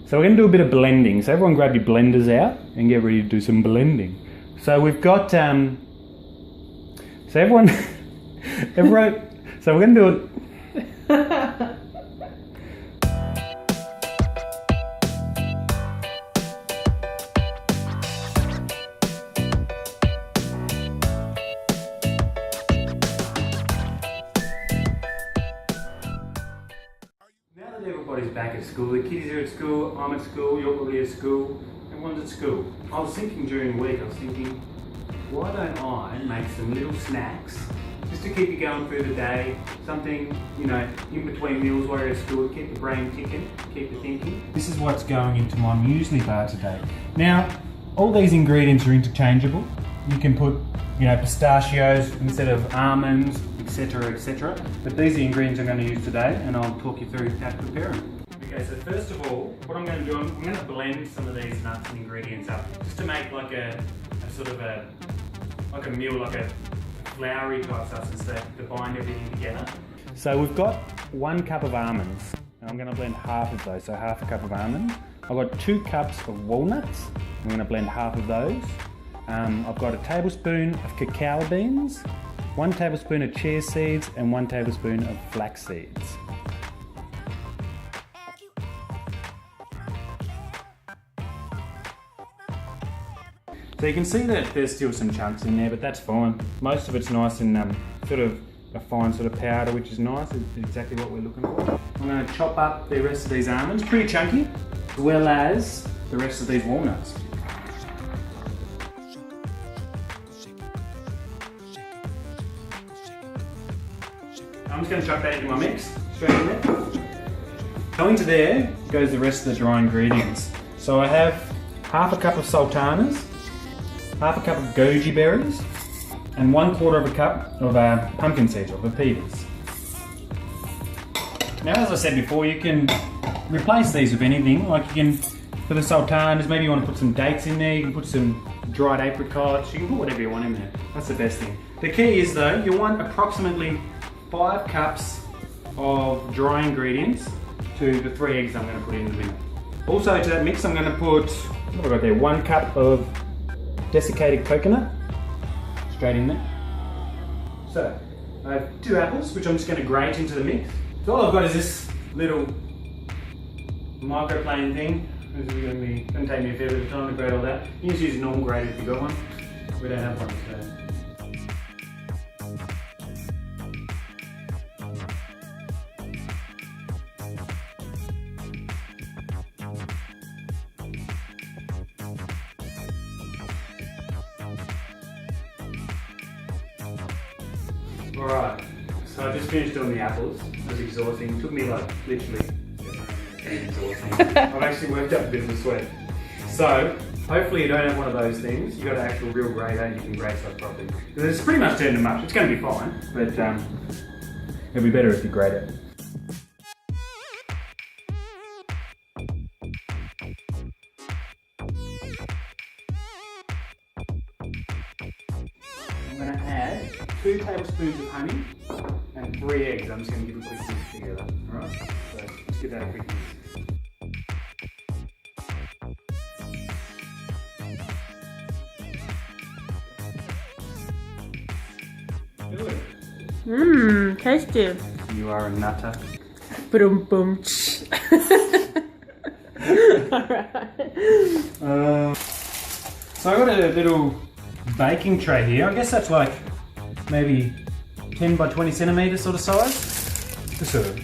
So we're going to do a bit of blending. So everyone grab your blenders out and get ready to do some blending. So we've got, so everyone, so we're going to do it. Now that everybody's back at school, the kiddies are at school, I'm at school, you're probably at school, everyone's at school. I was thinking during the week, why don't I make some little snacks just to keep you going through the day, something, you know, in between meals while you're at school, keep the brain ticking, keep you thinking. This is what's going into my muesli bar today. Now, all these ingredients are interchangeable. You can put, you know, pistachios instead of almonds, etc, etc. But these are the ingredients I'm going to use today, and I'll talk you through how to prepare them. Okay, so first of all, what I'm going to do, I'm going to blend some of these nuts and ingredients up, just to make like a sort of a meal, like a floury type substance to bind everything together. So we've got 1 cup of almonds, and I'm going to blend half of those, so half a cup of almonds. I've got 2 cups of walnuts, I'm going to blend half of those. I've got a tablespoon of cacao beans, 1 tablespoon of chia seeds, and 1 tablespoon of flax seeds. So you can see that there's still some chunks in there, but that's fine. Most of it's nice and sort of a fine sort of powder, which is nice. It's exactly what we're looking for. I'm going to chop up the rest of these almonds, pretty chunky, as well as the rest of these walnuts. I'm just going to chuck that into my mix, straight in there. So into there goes the rest of the dry ingredients. So I have half a cup of sultanas, half a cup of goji berries, and 1/4 of a cup of pumpkin seeds or pepitas. Now, as I said before, you can replace these with anything. Like you can, for the sultanas, maybe you want to put some dates in there, you can put some dried apricots, you can put whatever you want in there. That's the best thing. The key is though, you want approximately 5 cups of dry ingredients to the 3 eggs I'm going to put in the middle. Also to that mix I'm going to put, what have I got there, 1 cup of desiccated coconut, straight in there. So, I have 2 apples, which I'm just going to grate into the mix. So all I've got is this little microplane thing. This is going to take me a fair bit of time to grate all that. You can just use a normal grater if you've got one. We don't have one, so. Alright, so I just finished doing the apples. It was exhausting. It took me like literally exhausting. I've actually worked up a bit of a sweat. So, hopefully you don't have one of those things. You've got an actual real grater and you can grate stuff properly. Because it's pretty much turned to mush. It's going to be fine, but it'll be better if you grate it. I'm going to add 2 tablespoons of honey and 3 eggs. I'm just going to give a quick mix together. Alright, so let's give that a quick mix. Good. Mmm, tasty. You are a nutter. Boom, boom. Alright. So I got a little baking tray here. I guess that's like maybe 10 by 20 centimetres sort of size.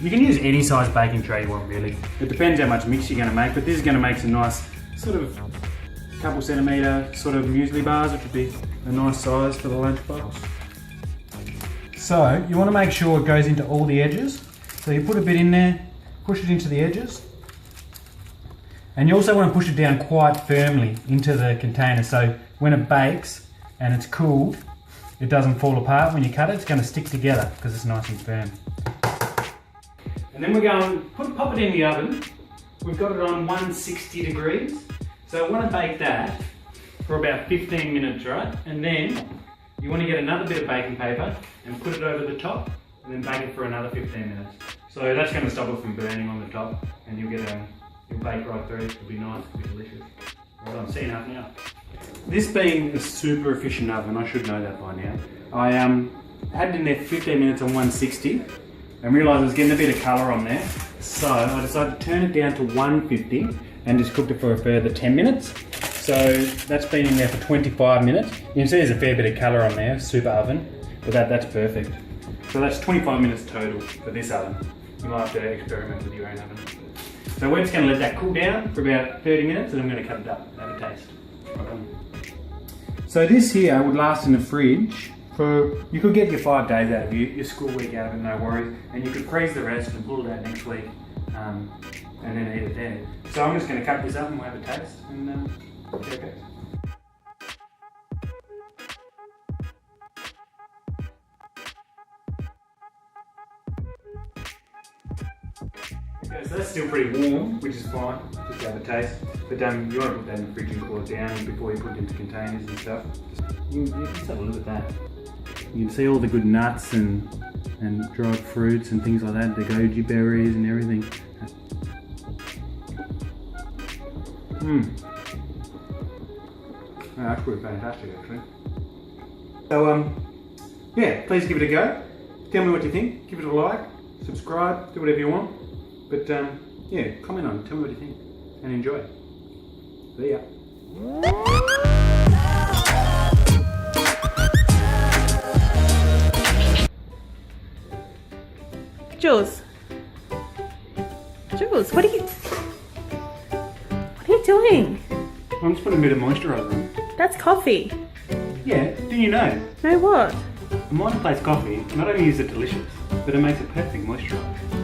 You can use any size baking tray you want really. It depends how much mix you're going to make, but this is going to make some nice sort of couple centimetre sort of muesli bars, which would be a nice size for the lunchbox. So you want to make sure it goes into all the edges. So you put a bit in there, push it into the edges. And you also want to push it down quite firmly into the container, so when it bakes and it's cooled, it doesn't fall apart when you cut it. It's going to stick together because it's nice and firm. And then we're going to pop it in the oven. We've got it on 160 degrees. So I want to bake that for about 15 minutes, right? And then you want to get another bit of baking paper and put it over the top and then bake it for another 15 minutes. So that's going to stop it from burning on the top, and you'll get can bake right through. It'll be nice, it'll be delicious. Right on, see enough now. This being a super efficient oven, I should know that by now. I had it in there for 15 minutes on 160 and realised I was getting a bit of colour on there. So I decided to turn it down to 150 and just cooked it for a further 10 minutes. So that's been in there for 25 minutes. You can see there's a fair bit of colour on there, super oven, but that's perfect. So that's 25 minutes total for this oven. You might have to experiment with your own oven. So we're just going to let that cool down for about 30 minutes and I'm going to cut it up and have a taste. So this here would last in the fridge for, you could get your 5 days out of your school week out of it, no worries. And you could freeze the rest and pull it out next week and then eat it there. So I'm just going to cut this up and we'll have a taste and see how it goes. Okay, so that's still pretty warm, which is fine, just to have a taste. But you want to put that in the fridge and cool it down before you put it into containers and stuff. You just have a look at that. You can see all the good nuts and dried fruits and things like that, the goji berries and everything. Oh, that's pretty fantastic actually. So yeah, please give it a go. Tell me what you think, give it a like, subscribe, do whatever you want. But yeah, comment on it, tell me what you think and enjoy. See ya. Julz. Julz, what are you doing? I'm just putting a bit of moisturiser on. That's coffee. Yeah, do you know? No what? A Minor Place coffee not only is it delicious, but it makes a perfect moisturiser.